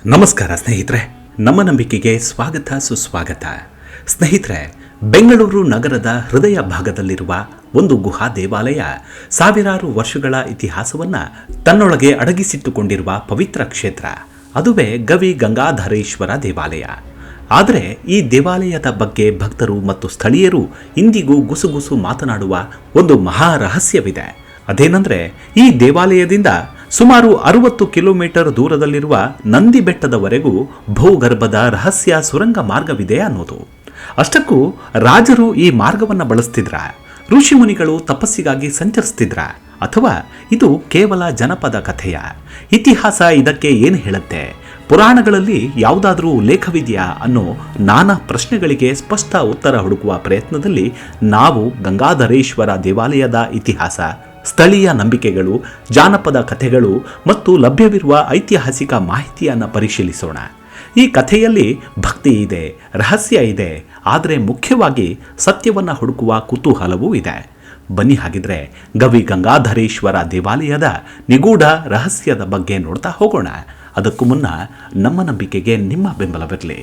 ನಮಸ್ಕಾರ ಸ್ನೇಹಿತರೆ, ನಮ್ಮ ನಂಬಿಕೆಗೆ ಸ್ವಾಗತ ಸುಸ್ವಾಗತ. ಸ್ನೇಹಿತರೆ, ಬೆಂಗಳೂರು ನಗರದ ಹೃದಯ ಭಾಗದಲ್ಲಿರುವ ಒಂದು ಗುಹಾ ದೇವಾಲಯ ಸಾವಿರಾರು ವರ್ಷಗಳ ಇತಿಹಾಸವನ್ನು ತನ್ನೊಳಗೆ ಅಡಗಿಸಿಟ್ಟುಕೊಂಡಿರುವ ಪವಿತ್ರ ಕ್ಷೇತ್ರ. ಅದುವೇ ಗವಿ ಗಂಗಾಧರೇಶ್ವರ ದೇವಾಲಯ. ಆದರೆ ಈ ದೇವಾಲಯದ ಬಗ್ಗೆ ಭಕ್ತರು ಮತ್ತು ಸ್ಥಳೀಯರು ಇಂದಿಗೂ ಗುಸುಗುಸು ಮಾತನಾಡುವ ಒಂದು ಮಹಾ ರಹಸ್ಯವಿದೆ. ಅದೇನೆಂದರೆ, ಈ ದೇವಾಲಯದಿಂದ ಸುಮಾರು 60 ಕಿಲೋಮೀಟರ್ ದೂರದಲ್ಲಿರುವ ನಂದಿ ಬೆಟ್ಟದವರೆಗೂ ಭೂಗರ್ಭದ ರಹಸ್ಯ ಸುರಂಗ ಮಾರ್ಗವಿದೆ ಅನ್ನೋದು. ಅಷ್ಟಕ್ಕೂ ರಾಜರು ಈ ಮಾರ್ಗವನ್ನು ಬಳಸ್ತಿದ್ರ, ಋಷಿಮುನಿಗಳು ತಪಸ್ಸಿಗಾಗಿ ಸಂಚರಿಸ್ತಿದ್ರ, ಅಥವಾ ಇದು ಕೇವಲ ಜನಪದ ಕಥೆಯ? ಇತಿಹಾಸ ಇದಕ್ಕೆ ಏನು ಹೇಳುತ್ತೆ? ಪುರಾಣಗಳಲ್ಲಿ ಯಾವುದಾದ್ರೂ ಉಲ್ಲೇಖವಿದೆಯಾ ಅನ್ನೋ ನಾನಾ ಪ್ರಶ್ನೆಗಳಿಗೆ ಸ್ಪಷ್ಟ ಉತ್ತರ ಹುಡುಕುವ ಪ್ರಯತ್ನದಲ್ಲಿ ನಾವು ಗಂಗಾಧರೇಶ್ವರ ದೇವಾಲಯದ ಇತಿಹಾಸ, ಸ್ಥಳೀಯ ನಂಬಿಕೆಗಳು, ಜಾನಪದ ಕಥೆಗಳು ಮತ್ತು ಲಭ್ಯವಿರುವ ಐತಿಹಾಸಿಕ ಮಾಹಿತಿಯನ್ನು ಪರಿಶೀಲಿಸೋಣ. ಈ ಕಥೆಯಲ್ಲಿ ಭಕ್ತಿ ಇದೆ, ರಹಸ್ಯ ಇದೆ, ಆದರೆ ಮುಖ್ಯವಾಗಿ ಸತ್ಯವನ್ನು ಹುಡುಕುವ ಕುತೂಹಲವೂ ಇದೆ. ಬನ್ನಿ ಹಾಗಿದ್ರೆ ಗವಿ ಗಂಗಾಧರೇಶ್ವರ ದೇವಾಲಯದ ನಿಗೂಢ ರಹಸ್ಯದ ಬಗ್ಗೆ ನೋಡ್ತಾ ಹೋಗೋಣ. ಅದಕ್ಕೂ ಮುನ್ನ ನಮ್ಮ ನಂಬಿಕೆಗೆ ನಿಮ್ಮ ಬೆಂಬಲವಿರಲಿ.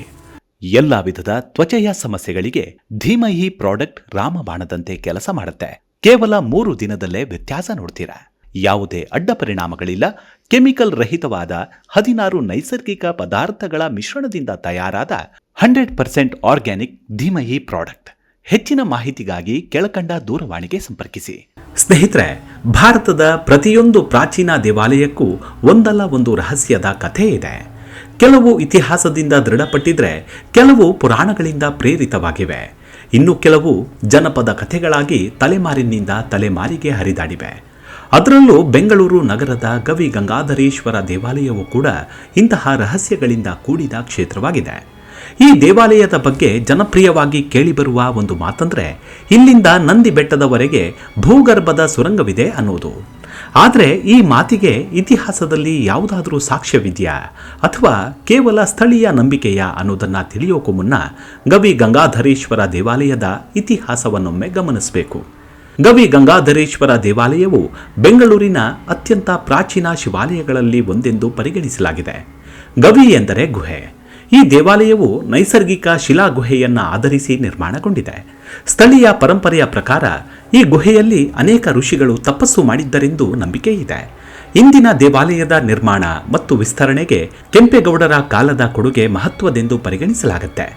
ಎಲ್ಲ ವಿಧದ ತ್ವಚೆಯ ಸಮಸ್ಯೆಗಳಿಗೆ ಧೀಮಹಿ ಪ್ರಾಡಕ್ಟ್ ರಾಮಬಾಣದಂತೆ ಕೆಲಸ ಮಾಡುತ್ತೆ. ಕೇವಲ 3 ದಿನದಲ್ಲೇ ವ್ಯತ್ಯಾಸ ನೋಡ್ತೀರಾ. ಯಾವುದೇ ಅಡ್ಡ ಪರಿಣಾಮಗಳಿಲ್ಲ. ಕೆಮಿಕಲ್ ರಹಿತವಾದ 16 ನೈಸರ್ಗಿಕ ಪದಾರ್ಥಗಳ ಮಿಶ್ರಣದಿಂದ ತಯಾರಾದ 100% ಆರ್ಗ್ಯಾನಿಕ್ ಧೀಮಹಿ ಪ್ರಾಡಕ್ಟ್. ಹೆಚ್ಚಿನ ಮಾಹಿತಿಗಾಗಿ ಕೆಳಕಂಡ ದೂರವಾಣಿಗೆ ಸಂಪರ್ಕಿಸಿ. ಸ್ನೇಹಿತರೆ, ಭಾರತದ ಪ್ರತಿಯೊಂದು ಪ್ರಾಚೀನ ದೇವಾಲಯಕ್ಕೂ ಒಂದಲ್ಲ ಒಂದು ರಹಸ್ಯದ ಕಥೆ ಇದೆ. ಕೆಲವು ಇತಿಹಾಸದಿಂದ ದೃಢಪಟ್ಟಿದ್ರೆ, ಕೆಲವು ಪುರಾಣಗಳಿಂದ ಪ್ರೇರಿತವಾಗಿವೆ, ಇನ್ನು ಕೆಲವು ಜನಪದ ಕಥೆಗಳಾಗಿ ತಲೆಮಾರಿನಿಂದ ತಲೆಮಾರಿಗೆ ಹರಿದಾಡಿವೆ. ಅದರಲ್ಲೂ ಬೆಂಗಳೂರು ನಗರದ ಗವಿ ಗಂಗಾಧರೇಶ್ವರ ದೇವಾಲಯವೂ ಕೂಡ ಇಂತಹ ರಹಸ್ಯಗಳಿಂದ ಕೂಡಿದ ಕ್ಷೇತ್ರವಾಗಿದೆ. ಈ ದೇವಾಲಯದ ಬಗ್ಗೆ ಜನಪ್ರಿಯವಾಗಿ ಕೇಳಿಬರುವ ಒಂದು ಮಾತಂದ್ರೆ, ಇಲ್ಲಿಂದ ನಂದಿ ಬೆಟ್ಟದವರೆಗೆ ಭೂಗರ್ಭದ ಸುರಂಗವಿದೆ ಅನ್ನೋದು. ಆದರೆ ಈ ಮಾತಿಗೆ ಇತಿಹಾಸದಲ್ಲಿ ಯಾವುದಾದ್ರೂ ಸಾಕ್ಷ್ಯವಿದೆಯಾ ಅಥವಾ ಕೇವಲ ಸ್ಥಳೀಯ ನಂಬಿಕೆಯ ಅನ್ನೋದನ್ನು ತಿಳಿಯೋಕ್ಕೂ ಮುನ್ನ ಗವಿ ಗಂಗಾಧರೇಶ್ವರ ದೇವಾಲಯದ ಇತಿಹಾಸವನ್ನೊಮ್ಮೆ ಗಮನಿಸಬೇಕು. ಗವಿ ಗಂಗಾಧರೇಶ್ವರ ದೇವಾಲಯವು ಬೆಂಗಳೂರಿನ ಅತ್ಯಂತ ಪ್ರಾಚೀನ ಶಿವಾಲಯಗಳಲ್ಲಿ ಒಂದೆಂದು ಪರಿಗಣಿಸಲಾಗಿದೆ. ಗವಿ ಎಂದರೆ ಗುಹೆ. ಈ ದೇವಾಲಯವು ನೈಸರ್ಗಿಕ ಶಿಲಾ ಗುಹೆಯನ್ನು ಆಧರಿಸಿ ನಿರ್ಮಾಣಗೊಂಡಿದೆ. ಸ್ಥಳೀಯ ಪರಂಪರೆಯ ಪ್ರಕಾರ ಈ ಗುಹೆಯಲ್ಲಿ ಅನೇಕ ಋಷಿಗಳು ತಪಸ್ಸು ಮಾಡಿದ್ದರೆಂದು ನಂಬಿಕೆ ಇದೆ. ಇಂದಿನ ದೇವಾಲಯದ ನಿರ್ಮಾಣ ಮತ್ತು ವಿಸ್ತರಣೆಗೆ ಕೆಂಪೇಗೌಡರ ಕಾಲದ ಕೊಡುಗೆ ಮಹತ್ವದೆಂದು ಪರಿಗಣಿಸಲಾಗುತ್ತೆ.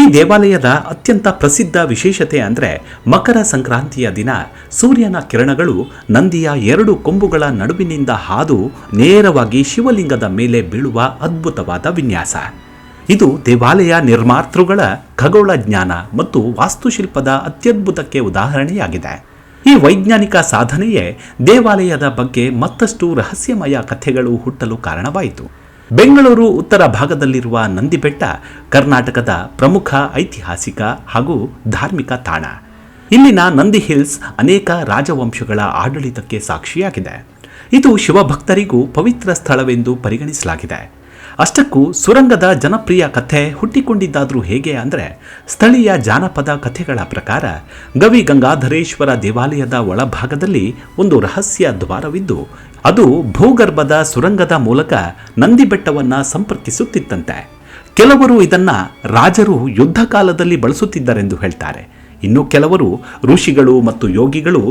ಈ ದೇವಾಲಯದ ಅತ್ಯಂತ ಪ್ರಸಿದ್ಧ ವಿಶೇಷತೆ ಅಂದರೆ, ಮಕರ ಸಂಕ್ರಾಂತಿಯ ದಿನ ಸೂರ್ಯನ ಕಿರಣಗಳು ನಂದಿಯ 2 ಕೊಂಬುಗಳ ನಡುವಿನಿಂದ ಹಾದು ನೇರವಾಗಿ ಶಿವಲಿಂಗದ ಮೇಲೆ ಬೀಳುವ ಅದ್ಭುತವಾದ ವಿನ್ಯಾಸ. ಇದು ದೇವಾಲಯ ನಿರ್ಮಾತೃಗಳ ಖಗೋಳ ಜ್ಞಾನ ಮತ್ತು ವಾಸ್ತುಶಿಲ್ಪದ ಅತ್ಯದ್ಭುತಕ್ಕೆ ಉದಾಹರಣೆಯಾಗಿದೆ. ಈ ವೈಜ್ಞಾನಿಕ ಸಾಧನೆಯೇ ದೇವಾಲಯದ ಬಗ್ಗೆ ಮತ್ತಷ್ಟು ರಹಸ್ಯಮಯ ಕಥೆಗಳು ಹುಟ್ಟಲು ಕಾರಣವಾಯಿತು. ಬೆಂಗಳೂರು ಉತ್ತರ ಭಾಗದಲ್ಲಿರುವ ನಂದಿಬೆಟ್ಟ ಕರ್ನಾಟಕದ ಪ್ರಮುಖ ಐತಿಹಾಸಿಕ ಹಾಗೂ ಧಾರ್ಮಿಕ ತಾಣ. ಇಲ್ಲಿನ ನಂದಿ ಹಿಲ್ಸ್ ಅನೇಕ ರಾಜವಂಶಗಳ ಆಡಳಿತಕ್ಕೆ ಸಾಕ್ಷಿಯಾಗಿದೆ. ಇದು ಶಿವಭಕ್ತರಿಗೂ ಪವಿತ್ರ ಸ್ಥಳವೆಂದು ಪರಿಗಣಿಸಲಾಗಿದೆ. ಅಷ್ಟಕ್ಕೂ ಸುರಂಗದ ಜನಪ್ರಿಯ ಕಥೆ ಹುಟ್ಟಿಕೊಂಡಿದ್ದಾದ್ರೂ ಹೇಗೆ ಅಂದರೆ, ಸ್ಥಳೀಯ ಜಾನಪದ ಕಥೆಗಳ ಪ್ರಕಾರ ಗವಿ ಗಂಗಾಧರೇಶ್ವರ ದೇವಾಲಯದ ಒಳಭಾಗದಲ್ಲಿ ಒಂದು ರಹಸ್ಯ ದ್ವಾರವಿದ್ದು, ಅದು ಭೂಗರ್ಭದ ಸುರಂಗದ ಮೂಲಕ ನಂದಿ ಬೆಟ್ಟವನ್ನು ಸಂಪರ್ಕಿಸುತ್ತಿತ್ತಂತೆ. ಕೆಲವರು ಇದನ್ನು ರಾಜರು ಯುದ್ಧ ಕಾಲದಲ್ಲಿ ಬಳಸುತ್ತಿದ್ದರೆಂದು ಹೇಳ್ತಾರೆ. ಇನ್ನು ಕೆಲವರು ಋಷಿಗಳು ಮತ್ತು ಯೋಗಿಗಳು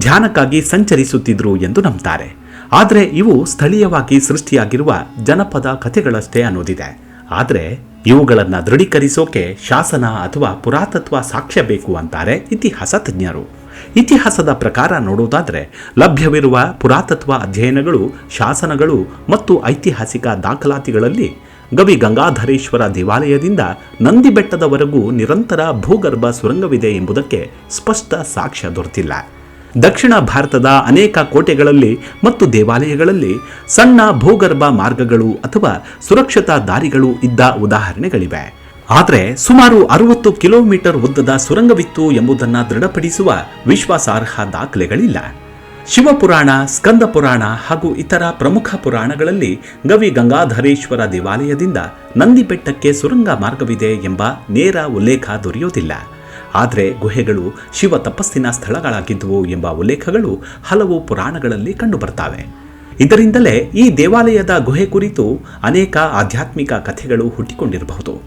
ಧ್ಯಾನಕ್ಕಾಗಿ ಸಂಚರಿಸುತ್ತಿದ್ದರು ಎಂದು ನಂಬ್ತಾರೆ. ಆದರೆ ಇವು ಸ್ಥಳೀಯವಾಗಿ ಸೃಷ್ಟಿಯಾಗಿರುವ ಜನಪದ ಕಥೆಗಳಷ್ಟೇ ಅನ್ನೋದಿದೆ. ಆದರೆ ಇವುಗಳನ್ನು ದೃಢೀಕರಿಸೋಕೆ ಶಾಸನ ಅಥವಾ ಪುರಾತತ್ವ ಸಾಕ್ಷ್ಯ ಬೇಕು ಅಂತಾರೆ ಇತಿಹಾಸ ತಜ್ಞರು. ಇತಿಹಾಸದ ಪ್ರಕಾರ ನೋಡೋದಾದರೆ, ಲಭ್ಯವಿರುವ ಪುರಾತತ್ವ ಅಧ್ಯಯನಗಳು, ಶಾಸನಗಳು ಮತ್ತು ಐತಿಹಾಸಿಕ ದಾಖಲಾತಿಗಳಲ್ಲಿ ಗವಿ ಗಂಗಾಧರೇಶ್ವರ ದೇವಾಲಯದಿಂದ ನಂದಿ ಬೆಟ್ಟದವರೆಗೂ ನಿರಂತರ ಭೂಗರ್ಭ ಸುರಂಗವಿದೆ ಎಂಬುದಕ್ಕೆ ಸ್ಪಷ್ಟ ಸಾಕ್ಷ್ಯ ದೊರೆತಿಲ್ಲ. ದಕ್ಷಿಣ ಭಾರತದ ಅನೇಕ ಕೋಟೆಗಳಲ್ಲಿ ಮತ್ತು ದೇವಾಲಯಗಳಲ್ಲಿ ಸಣ್ಣ ಭೂಗರ್ಭ ಮಾರ್ಗಗಳು ಅಥವಾ ಸುರಕ್ಷತಾ ದಾರಿಗಳು ಇದ್ದ ಉದಾಹರಣೆಗಳಿವೆ. ಆದರೆ ಸುಮಾರು 60 ಕಿಲೋಮೀಟರ್ ಉದ್ದದ ಸುರಂಗವಿತ್ತು ಎಂಬುದನ್ನು ದೃಢಪಡಿಸುವ ವಿಶ್ವಾಸಾರ್ಹ ದಾಖಲೆಗಳಿಲ್ಲ. ಶಿವಪುರಾಣ, ಸ್ಕಂದ ಪುರಾಣ ಹಾಗೂ ಇತರ ಪ್ರಮುಖ ಪುರಾಣಗಳಲ್ಲಿ ಗವಿ ಗಂಗಾಧರೇಶ್ವರ ದೇವಾಲಯದಿಂದ ನಂದಿ ಬೆಟ್ಟಕ್ಕೆ ಸುರಂಗ ಮಾರ್ಗವಿದೆ ಎಂಬ ನೇರ ಉಲ್ಲೇಖ ದೊರೆಯೋದಿಲ್ಲ. ಆದರೆ ಗುಹೆಗಳು ಶಿವ ತಪಸ್ಸಿನ ಸ್ಥಳಗಳಾಗಿದ್ದವು ಎಂಬ ಉಲ್ಲೇಖಗಳು ಹಲವು ಪುರಾಣಗಳಲ್ಲಿ ಕಂಡುಬರ್ತಾವೆ. ಇದರಿಂದಲೇ ಈ ದೇವಾಲಯದ ಗುಹೆ ಕುರಿತು ಅನೇಕ ಆಧ್ಯಾತ್ಮಿಕ ಕಥೆಗಳು ಹುಟ್ಟಿಕೊಂಡಿರಬಹುದು.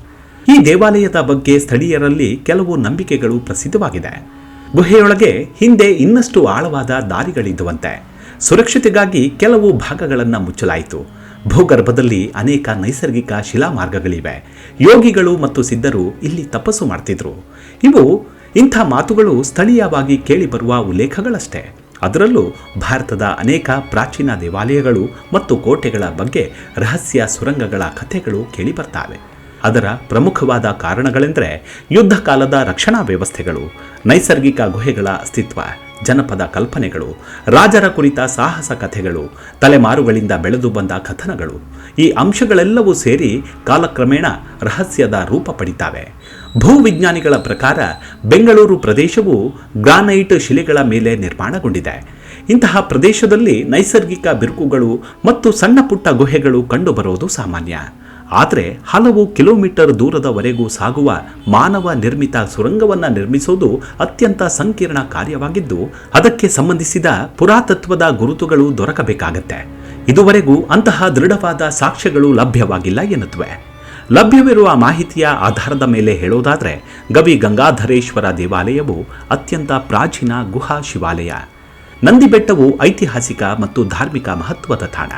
ಈ ದೇವಾಲಯದ ಬಗ್ಗೆ ಸ್ಥಳೀಯರಲ್ಲಿ ಕೆಲವು ನಂಬಿಕೆಗಳು ಪ್ರಸಿದ್ಧವಾಗಿದೆ. ಗುಹೆಯೊಳಗೆ ಹಿಂದೆ ಇನ್ನಷ್ಟು ಆಳವಾದ ದಾರಿಗಳಿದ್ದುವಂತೆ. ಸುರಕ್ಷತೆಗಾಗಿ ಕೆಲವು ಭಾಗಗಳನ್ನು ಮುಚ್ಚಲಾಯಿತು. ಭೂಗರ್ಭದಲ್ಲಿ ಅನೇಕ ನೈಸರ್ಗಿಕ ಶಿಲಾಮಾರ್ಗಗಳಿವೆ. ಯೋಗಿಗಳು ಮತ್ತು ಸಿದ್ಧರು ಇಲ್ಲಿ ತಪಸ್ಸು ಮಾಡ್ತಿದ್ರು. ಇಂಥ ಮಾತುಗಳು ಸ್ಥಳೀಯವಾಗಿ ಕೇಳಿಬರುವ ಉಲ್ಲೇಖಗಳಷ್ಟೇ. ಅದರಲ್ಲೂ ಭಾರತದ ಅನೇಕ ಪ್ರಾಚೀನ ದೇವಾಲಯಗಳು ಮತ್ತು ಕೋಟೆಗಳ ಬಗ್ಗೆ ರಹಸ್ಯ ಸುರಂಗಗಳ ಕಥೆಗಳು ಕೇಳಿಬರ್ತಾವೆ. ಅದರ ಪ್ರಮುಖವಾದ ಕಾರಣಗಳೆಂದರೆ ಯುದ್ಧ ಕಾಲದ ರಕ್ಷಣಾ ವ್ಯವಸ್ಥೆಗಳು, ನೈಸರ್ಗಿಕ ಗುಹೆಗಳ ಅಸ್ತಿತ್ವ, ಜನಪದ ಕಲ್ಪನೆಗಳು, ರಾಜರ ಕುರಿತ ಸಾಹಸ ಕಥೆಗಳು, ತಲೆಮಾರುಗಳಿಂದ ಬೆಳೆದು ಬಂದ ಕಥನಗಳು. ಈ ಅಂಶಗಳೆಲ್ಲವೂ ಸೇರಿ ಕಾಲಕ್ರಮೇಣ ರಹಸ್ಯದ ರೂಪ ಪಡಿತಾವೆ. ಭೂವಿಜ್ಞಾನಿಗಳ ಪ್ರಕಾರ ಬೆಂಗಳೂರು ಪ್ರದೇಶವು ಗ್ರಾನೈಟ್ ಶಿಲೆಗಳ ಮೇಲೆ ನಿರ್ಮಾಣಗೊಂಡಿದೆ. ಇಂತಹ ಪ್ರದೇಶದಲ್ಲಿ ನೈಸರ್ಗಿಕ ಬಿರುಕುಗಳು ಮತ್ತು ಸಣ್ಣ ಪುಟ್ಟ ಗುಹೆಗಳು ಕಂಡುಬರೋದು ಸಾಮಾನ್ಯ. ಆದರೆ ಹಲವು ಕಿಲೋಮೀಟರ್ ದೂರದವರೆಗೂ ಸಾಗುವ ಮಾನವ ನಿರ್ಮಿತ ಸುರಂಗವನ್ನು ನಿರ್ಮಿಸುವುದು ಅತ್ಯಂತ ಸಂಕೀರ್ಣ ಕಾರ್ಯವಾಗಿದ್ದು, ಅದಕ್ಕೆ ಸಂಬಂಧಿಸಿದ ಪುರಾತತ್ವದ ಗುರುತುಗಳು ದೊರಕಬೇಕಾಗತ್ತೆ. ಇದುವರೆಗೂ ಅಂತಹ ದೃಢವಾದ ಸಾಕ್ಷ್ಯಗಳು ಲಭ್ಯವಾಗಿಲ್ಲ ಎನ್ನುತ್ತವೆ. ಲಭ್ಯವಿರುವ ಮಾಹಿತಿಯ ಆಧಾರದ ಮೇಲೆ ಹೇಳೋದಾದರೆ ಗವಿ ಗಂಗಾಧರೇಶ್ವರ ದೇವಾಲಯವು ಅತ್ಯಂತ ಪ್ರಾಚೀನ ಗುಹಾ ಶಿವಾಲಯ. ನಂದಿಬೆಟ್ಟವು ಐತಿಹಾಸಿಕ ಮತ್ತು ಧಾರ್ಮಿಕ ಮಹತ್ವದ ತಾಣ.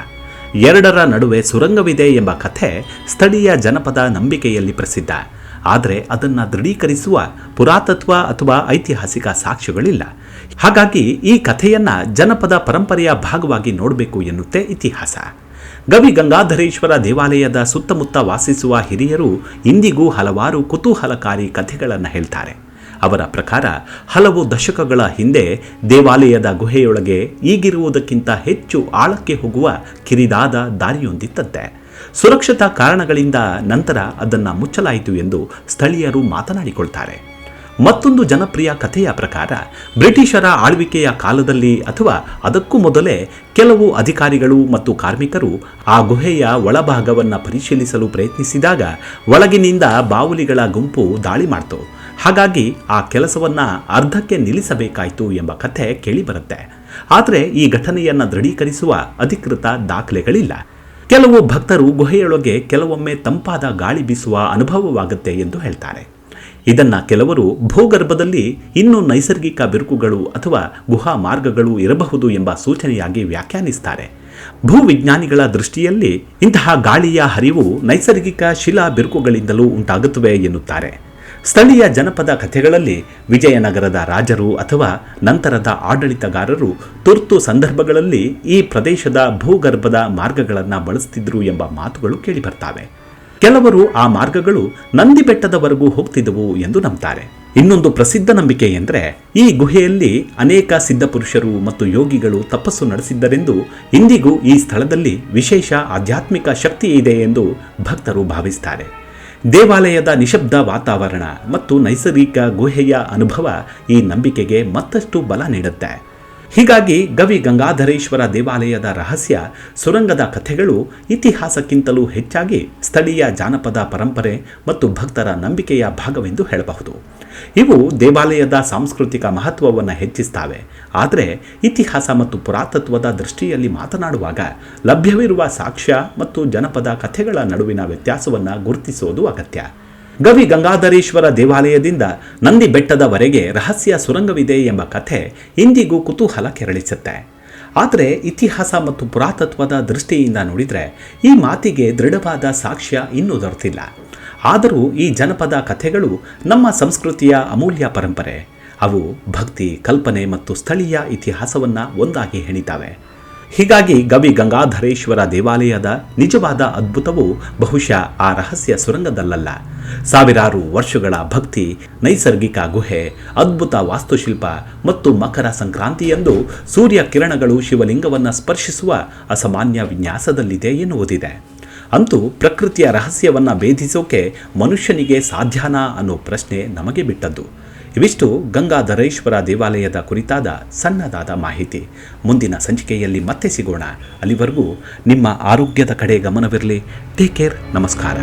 ಎರಡರ ನಡುವೆ ಸುರಂಗವಿದೆ ಎಂಬ ಕಥೆ ಸ್ಥಳೀಯ ಜನಪದ ನಂಬಿಕೆಯಲ್ಲಿ ಪ್ರಸಿದ್ಧ. ಆದರೆ ಅದನ್ನು ದೃಢೀಕರಿಸುವ ಪುರಾತತ್ವ ಅಥವಾ ಐತಿಹಾಸಿಕ ಸಾಕ್ಷ್ಯಗಳಿಲ್ಲ. ಹಾಗಾಗಿ ಈ ಕಥೆಯನ್ನು ಜನಪದ ಪರಂಪರೆಯ ಭಾಗವಾಗಿ ನೋಡಬೇಕು ಎನ್ನುತ್ತೆ ಇತಿಹಾಸ. ಗವಿ ಗಂಗಾಧರೇಶ್ವರ ದೇವಾಲಯದ ಸುತ್ತಮುತ್ತ ವಾಸಿಸುವ ಹಿರಿಯರು ಇಂದಿಗೂ ಹಲವಾರು ಕುತೂಹಲಕಾರಿ ಕಥೆಗಳನ್ನು ಹೇಳ್ತಾರೆ. ಅವರ ಪ್ರಕಾರ ಹಲವು ದಶಕಗಳ ಹಿಂದೆ ದೇವಾಲಯದ ಗುಹೆಯೊಳಗೆ ಈಗಿರುವುದಕ್ಕಿಂತ ಹೆಚ್ಚು ಆಳಕ್ಕೆ ಹೋಗುವ ಕಿರಿದಾದ ದಾರಿಯೊಂದಿತ್ತಂತೆ. ಸುರಕ್ಷತಾ ಕಾರಣಗಳಿಂದ ನಂತರ ಅದನ್ನು ಮುಚ್ಚಲಾಯಿತು ಎಂದು ಸ್ಥಳೀಯರು ಮಾತನಾಡಿಕೊಳ್ತಾರೆ. ಮತ್ತೊಂದು ಜನಪ್ರಿಯ ಕಥೆಯ ಪ್ರಕಾರ ಬ್ರಿಟಿಷರ ಆಳ್ವಿಕೆಯ ಕಾಲದಲ್ಲಿ ಅಥವಾ ಅದಕ್ಕೂ ಮೊದಲೇ ಕೆಲವು ಅಧಿಕಾರಿಗಳು ಮತ್ತು ಕಾರ್ಮಿಕರು ಆ ಗುಹೆಯ ಒಳಭಾಗವನ್ನು ಪರಿಶೀಲಿಸಲು ಪ್ರಯತ್ನಿಸಿದಾಗ ಒಳಗಿನಿಂದ ಬಾವುಲಿಗಳ ಗುಂಪು ದಾಳಿ ಮಾಡ್ತು. ಹಾಗಾಗಿ ಆ ಕೆಲಸವನ್ನು ಅರ್ಧಕ್ಕೆ ನಿಲ್ಲಿಸಬೇಕಾಯಿತು ಎಂಬ ಕಥೆ ಕೇಳಿಬರುತ್ತೆ. ಆದರೆ ಈ ಘಟನೆಯನ್ನು ದೃಢೀಕರಿಸುವ ಅಧಿಕೃತ ದಾಖಲೆಗಳಿಲ್ಲ. ಕೆಲವು ಭಕ್ತರು ಗುಹೆಯೊಳಗೆ ಕೆಲವೊಮ್ಮೆ ತಂಪಾದ ಗಾಳಿ ಬೀಸುವ ಅನುಭವವಾಗುತ್ತೆ ಎಂದು ಹೇಳ್ತಾರೆ. ಇದನ್ನು ಕೆಲವರು ಭೂಗರ್ಭದಲ್ಲಿ ಇನ್ನೂ ನೈಸರ್ಗಿಕ ಬಿರುಕುಗಳು ಅಥವಾ ಗುಹಾ ಮಾರ್ಗಗಳು ಇರಬಹುದು ಎಂಬ ಸೂಚನೆಯಾಗಿ ವ್ಯಾಖ್ಯಾನಿಸ್ತಾರೆ. ಭೂವಿಜ್ಞಾನಿಗಳ ದೃಷ್ಟಿಯಲ್ಲಿ ಇಂತಹ ಗಾಳಿಯ ಹರಿವು ನೈಸರ್ಗಿಕ ಶಿಲಾ ಬಿರುಕುಗಳಿಂದಲೂ ಉಂಟಾಗುತ್ತವೆ ಎನ್ನುತ್ತಾರೆ. ಸ್ಥಳೀಯ ಜನಪದ ಕಥೆಗಳಲ್ಲಿ ವಿಜಯನಗರದ ರಾಜರು ಅಥವಾ ನಂತರದ ಆಡಳಿತಗಾರರು ತುರ್ತು ಸಂದರ್ಭಗಳಲ್ಲಿ ಈ ಪ್ರದೇಶದ ಭೂಗರ್ಭದ ಮಾರ್ಗಗಳನ್ನು ಬಳಸುತ್ತಿದ್ದರು ಎಂಬ ಮಾತುಗಳು ಕೇಳಿಬರ್ತಾವೆ. ಕೆಲವರು ಆ ಮಾರ್ಗಗಳು ನಂದಿಬೆಟ್ಟದವರೆಗೂ ಹೋಗ್ತಿದ್ದವು ಎಂದು ನಂಬ್ತಾರೆ. ಇನ್ನೊಂದು ಪ್ರಸಿದ್ಧ ನಂಬಿಕೆ ಎಂದರೆ ಈ ಗುಹೆಯಲ್ಲಿ ಅನೇಕ ಸಿದ್ಧಪುರುಷರು ಮತ್ತು ಯೋಗಿಗಳು ತಪಸ್ಸು ನಡೆಸಿದ್ದರೆಂದು, ಇಂದಿಗೂ ಈ ಸ್ಥಳದಲ್ಲಿ ವಿಶೇಷ ಆಧ್ಯಾತ್ಮಿಕ ಶಕ್ತಿ ಇದೆ ಎಂದು ಭಕ್ತರು ಭಾವಿಸ್ತಾರೆ. ದೇವಾಲಯದ ನಿಶಬ್ದ ವಾತಾವರಣ ಮತ್ತು ನೈಸರ್ಗಿಕ ಗುಹೆಯ ಅನುಭವ ಈ ನಂಬಿಕೆಗೆ ಮತ್ತಷ್ಟು ಬಲ ನೀಡುತ್ತೆ. ಹೀಗಾಗಿ ಗವಿ ಗಂಗಾಧರೇಶ್ವರ ದೇವಾಲಯದ ರಹಸ್ಯ ಸುರಂಗದ ಕಥೆಗಳು ಇತಿಹಾಸಕ್ಕಿಂತಲೂ ಹೆಚ್ಚಾಗಿ ಸ್ಥಳೀಯ ಜಾನಪದ ಪರಂಪರೆ ಮತ್ತು ಭಕ್ತರ ನಂಬಿಕೆಯ ಭಾಗವೆಂದು ಹೇಳಬಹುದು. ಇವು ದೇವಾಲಯದ ಸಾಂಸ್ಕೃತಿಕ ಮಹತ್ವವನ್ನು ಹೆಚ್ಚಿಸ್ತವೆ. ಆದರೆ ಇತಿಹಾಸ ಮತ್ತು ಪುರಾತತ್ವದ ದೃಷ್ಟಿಯಲ್ಲಿ ಮಾತನಾಡುವಾಗ ಲಭ್ಯವಿರುವ ಸಾಕ್ಷ್ಯ ಮತ್ತು ಜನಪದ ಕಥೆಗಳ ನಡುವಿನ ವ್ಯತ್ಯಾಸವನ್ನು ಗುರುತಿಸುವುದು ಅಗತ್ಯ. ಗವಿ ಗಂಗಾಧರೇಶ್ವರ ದೇವಾಲಯದಿಂದ ನಂದಿ ಬೆಟ್ಟದವರೆಗೆ ರಹಸ್ಯ ಸುರಂಗವಿದೆ ಎಂಬ ಕಥೆ ಇಂದಿಗೂ ಕುತೂಹಲ ಕೆರಳಿಸುತ್ತೆ. ಆದರೆ ಇತಿಹಾಸ ಮತ್ತು ಪುರಾತತ್ವದ ದೃಷ್ಟಿಯಿಂದ ನೋಡಿದರೆ ಈ ಮಾತಿಗೆ ದೃಢವಾದ ಸಾಕ್ಷ್ಯ ಇನ್ನೂ ದೊರೆತಿಲ್ಲ. ಆದರೂ ಈ ಜನಪದ ಕಥೆಗಳು ನಮ್ಮ ಸಂಸ್ಕೃತಿಯ ಅಮೂಲ್ಯ ಪರಂಪರೆ. ಅವು ಭಕ್ತಿ, ಕಲ್ಪನೆ ಮತ್ತು ಸ್ಥಳೀಯ ಇತಿಹಾಸವನ್ನು ಒಂದಾಗಿ ಹೆಣಿತಾವೆ. ಹೀಗಾಗಿ ಗವಿ ಗಂಗಾಧರೇಶ್ವರ ದೇವಾಲಯದ ನಿಜವಾದ ಅದ್ಭುತವು ಬಹುಶಃ ಆ ರಹಸ್ಯ ಸುರಂಗದಲ್ಲ, ಸಾವಿರಾರು ವರ್ಷಗಳ ಭಕ್ತಿ, ನೈಸರ್ಗಿಕ ಗುಹೆ, ಅದ್ಭುತ ವಾಸ್ತುಶಿಲ್ಪ ಮತ್ತು ಮಕರ ಸಂಕ್ರಾಂತಿಯಂದು ಸೂರ್ಯ ಕಿರಣಗಳು ಶಿವಲಿಂಗವನ್ನು ಸ್ಪರ್ಶಿಸುವ ಅಸಾಮಾನ್ಯ ವಿನ್ಯಾಸದಲ್ಲಿದೆ ಎನ್ನುವುದಿದೆ. ಅಂತೂ ಪ್ರಕೃತಿಯ ರಹಸ್ಯವನ್ನು ಭೇದಿಸೋಕೆ ಮನುಷ್ಯನಿಗೆ ಸಾಧ್ಯನಾ ಅನ್ನೋ ಪ್ರಶ್ನೆ ನಮಗೆ ಬಿಟ್ಟದ್ದು. ಇವಿಷ್ಟು ಗಂಗಾಧರೇಶ್ವರ ದೇವಾಲಯದ ಕುರಿತಾದ ಸಣ್ಣದಾದ ಮಾಹಿತಿ. ಮುಂದಿನ ಸಂಚಿಕೆಯಲ್ಲಿ ಮತ್ತೆ ಸಿಗೋಣ. ಅಲ್ಲಿವರೆಗೂ ನಿಮ್ಮ ಆರೋಗ್ಯದ ಕಡೆ ಗಮನವಿರಲಿ. Take care. ನಮಸ್ಕಾರ.